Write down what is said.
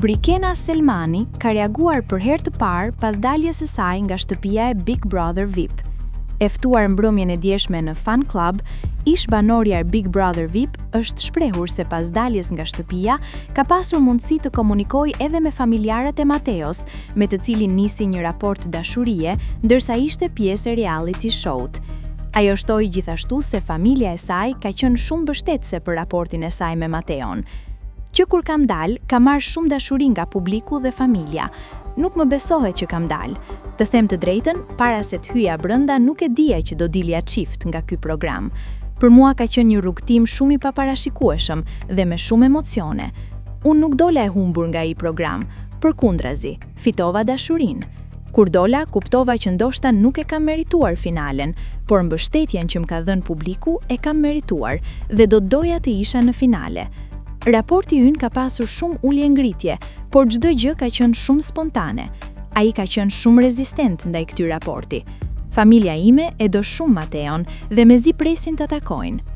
Brikena Selmani ka reaguar për herë të parë pas daljes së saj nga shtëpia e Big Brother VIP. E ftuar mbrëmjen e djeshme në Fan Club, ish banorja e Big Brother VIP është shprehur se pas daljes nga shtëpia ka pasur mundësi të komunikojë edhe me familjarët e Mateos, me të cilin nisi një raport dashurie ndërsa ishte pjesë e reality show-t. Ajo shtoi gjithashtu se familja e saj ka qenë shumë mbështetëse për raportin e saj me Mateon. Që kur kam dal, ka marrë shumë dashuri nga publiku dhe familja. Nuk më besohet që kam dal. Të them të drejtën, para se të hyja brenda nuk e dija që do dilja çift nga ky program. Për mua ka qenë një rrugtim shumë i paparashikueshëm dhe me shumë emocione. Unë nuk dola e humbur nga ai program, përkundrazi, fitova dashurinë. Kur dola, kuptova që ndoshta nuk e kam merituar finalen, por mbështetjen që më ka dhënë publiku e kam merituar dhe do doja të isha në finale. Raporti ynë ka pasur shumë ulje ngritje, por çdo gjë ka qenë shumë spontane. Ai ka qenë shumë rezistent ndaj këtij raporti. Familja ime e do shumë Mateon dhe mezi presin ta takojnë.